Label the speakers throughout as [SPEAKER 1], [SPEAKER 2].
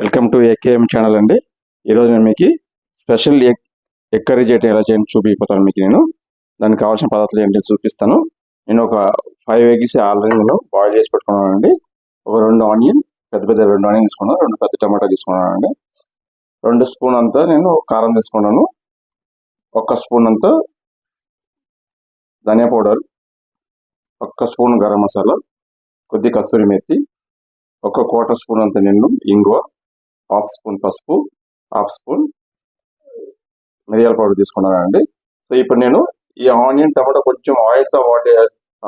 [SPEAKER 1] Welcome to AKM channel అండి. ఈరోజు నేను మీకు స్పెషల్ ఎగ్ కర్రీ చేయటం ఎలా చేయండి చూపిపోతాను. మీకు నేను దానికి కావాల్సిన పదార్థాలు ఏంటి చూపిస్తాను. నేను ఒక 5 ఎగ్స్ ఆల్రెడీ నేను బాయిల్ చేసి పెట్టుకున్నాను అండి. ఒక 2 ఆనియన్ పెద్ద 2 ఆనియన్ తీసుకున్నాను. 2 పెద్ద టమాటా తీసుకున్నాను అండి. 2 స్పూన్ అంతా నేను కారం తీసుకున్నాను. 1 స్పూన్ అంతా ధనియా పౌడర్, 1 స్పూన్ గరం మసాలా, కొద్ది కస్తూరి మెత్తి, 1/4 స్పూన్ అంత నేను ఇంగువ, 1/2 స్పూన్ పసుపు, 1/2 స్పూన్ మిరియాల పౌడర్ తీసుకున్నానండి. సో ఇప్పుడు నేను ఈ ఆనియన్ టమాటో కొంచెం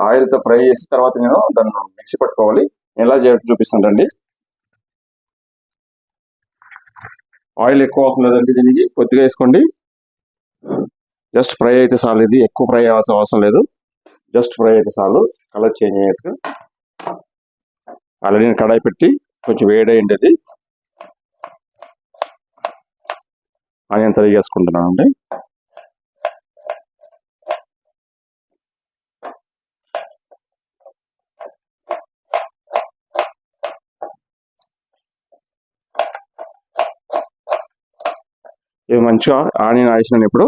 [SPEAKER 1] ఆయిల్తో ఫ్రై చేసి తర్వాత నేను దాన్ని మిక్సీ పట్టుకోవాలి. ఎలా చేయాలి చూపిస్తానండి. ఆయిల్ ఎక్కువ అవసరం లేదండి, దీనికి కొద్దిగా వేసుకోండి. జస్ట్ ఫ్రై అయితే చాలు, ఇది ఎక్కువ ఫ్రై అవ్వాల్సిన అవసరం లేదు. జస్ట్ ఫ్రై అయితే చాలు, కలర్ చేంజ్ అయ్యేది. ఆల్రెడీ నేను కడాయి పెట్టి కొంచెం వేడైంది, అది ఆనియన్ తరిగేసుకుంటున్నాను అండి. ఇది మంచిగా ఆనియన్ వేసినాను. ఇప్పుడు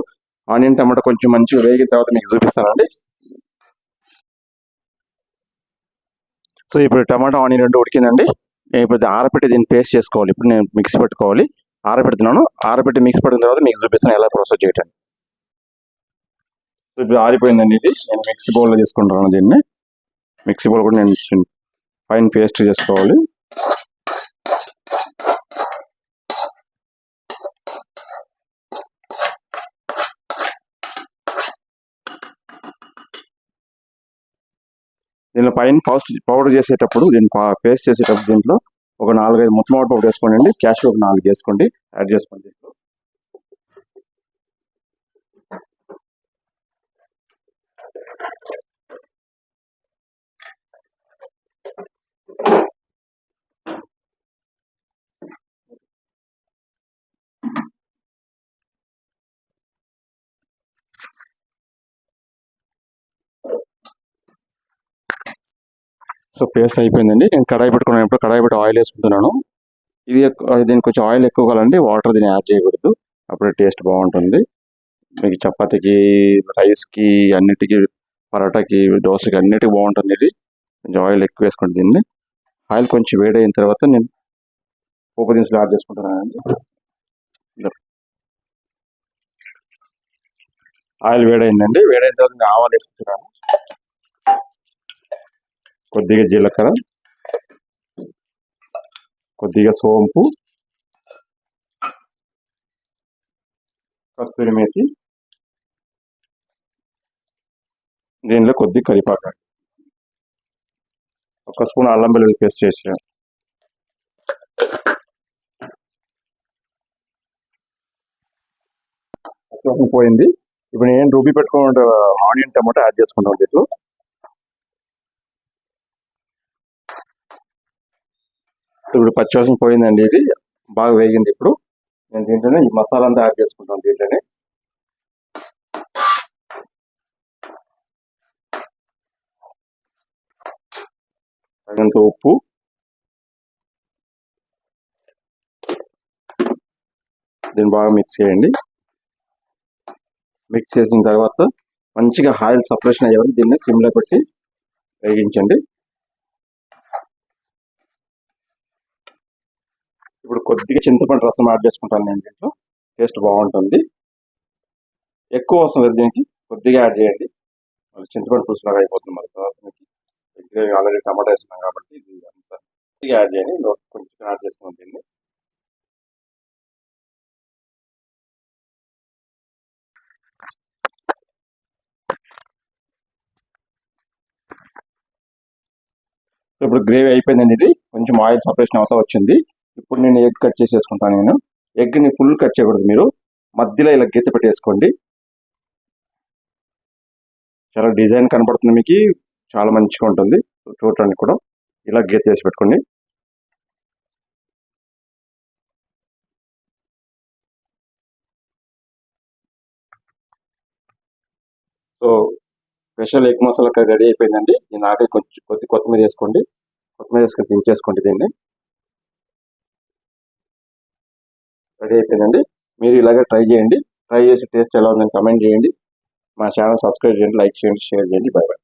[SPEAKER 1] ఆనియన్ టమాటా కొంచెం మంచిగా వేగిన తర్వాత మీకు చూపిస్తానండి. సో ఇప్పుడు టమాటా ఆనియన్ 2 ఉడికిందండి. నేను ఇప్పుడు ఆరపెట్టి దీన్ని పేస్ట్ చేసుకోవాలి. ఇప్పుడు నేను మిక్సీ పెట్టుకోవాలి. ఆరపెడుతున్నాను. ఆరపెట్టి మిక్సీ పెట్టిన తర్వాత మీకు చూపిస్తాను ఎలా ప్రాసెస్ చేయటం. సో ఇప్పుడు ఆరిపోయిందండి, ఇది నేను మిక్సీ బౌల్లో తీసుకుంటున్నాను. దీన్ని మిక్సీ బౌల్ కూడా నేను ఫైన్ పేస్ట్ చేసుకోవాలి. దీనిలో పైన ఫస్ట్ పౌడర్ చేసేటప్పుడు, దీన్ని పేస్ట్ చేసేటప్పుడు దీంట్లో ఒక 4-5 ముత్తమామిడి పౌడర్ వేసుకోండి. క్యాషు ఒక 4 చేసుకోండి, యాడ్ చేసుకోండి. దీంట్లో సో పేస్ట్ అయిపోయిందండి. నేను కడాయి పెట్టుకున్నప్పుడు కడాయి పెట్టి ఆయిల్ వేసుకుంటున్నాను. ఇది దీనికి కొంచెం ఆయిల్ ఎక్కువ కావాలండి, వాటర్ దీన్ని యాడ్ చేయకూడదు, అప్పుడే టేస్ట్ బాగుంటుంది. మీకు చపాతీకి, రైస్కి, అన్నిటికీ, పరోటాకి, దోశకి అన్నిటికీ బాగుంటుంది. ఇది కొంచెం ఆయిల్ ఎక్కువ వేసుకోండి. దీన్ని ఆయిల్ కొంచెం వేడైన తర్వాత నేను పోపు దినుసులు యాడ్ చేసుకుంటున్నానండి. ఆయిల్ వేడైందండి. వేడైన తర్వాత నేను ఆవాలు వేసుకుంటున్నాను. కొద్దిగా జీలకర్ర, కొద్దిగా సోంపు, కస్తూరి మేతి, దీనిలో కొద్ది కరివేపాకు, 1 స్పూన్ అల్లం వెల్లుల్లి పేస్ట్ చేసాను. పోయింది. ఇప్పుడు నేను రుబ్బి పెట్టుకున్న ఆనియన్ టమాటా యాడ్ చేసుకుంటాను. దీంట్లో ఇప్పుడు పచ్చివాసన పోయిందండి, ఇది బాగా వేగింది. ఇప్పుడు నేను దీంట్లోనే ఈ మసాలా అంతా యాడ్ చేసుకుంటాను. దీంట్లోనే తగినంత ఉప్పు, దీన్ని బాగా మిక్స్ చేయండి. మిక్స్ చేసిన తర్వాత మంచిగా ఆయిల్ సపరేషన్ అయ్యేవారు దీన్ని సిమ్లో పెట్టి వేగించండి. ఇప్పుడు కొద్దిగా చింతపండు రసం యాడ్ చేసుకుంటాను నేను. దీంట్లో టేస్ట్ బాగుంటుంది. ఎక్కువ అవసరం లేదు, దీనికి కొద్దిగా యాడ్ చేయండి. మళ్ళీ చింతపండు పులుసులాగా అయిపోతుంది. మరి తర్వాత మీకు ఆల్రెడీ టమాటా వేస్తున్నాం కాబట్టి ఇది అంతా కొద్దిగా యాడ్ చేయండి. కొంచెం యాడ్ చేసుకున్నాం దీన్ని. ఇప్పుడు గ్రేవీ అయిపోయిందండి. ఇది కొంచెం ఆయిల్ సపరేషన్ అవుతా వచ్చింది. ఇప్పుడు నేను ఎగ్ కట్ చేసి వేసుకుంటాను. నేను ఎగ్ని ఫుల్ కట్ చేయకూడదు, మీరు మధ్యలో ఇలా గీత పెట్టేసుకోండి. చాలా డిజైన్ కనబడుతుంది మీకు, చాలా మంచిగా ఉంటుంది చూడటానికి కూడా. ఇలా గీత చేసి పెట్టుకోండి. So special egg masala curry ready అయిపోయిందండి. దీని ఆఖరి కొంచెం కొద్దిమీర వేసుకోండి. కొత్తిమీర వేసుకొని దించేసుకోండి దీన్ని. రెడీ అయిపోయిందండి. మీరు ఇలాగే ట్రై చేయండి. ట్రై చేసి టేస్ట్ ఎలా ఉందని కమెంట్ చేయండి. మా ఛానల్ సబ్స్క్రైబ్ చేయండి, లైక్ చేయండి, షేర్ చేయండి. By by.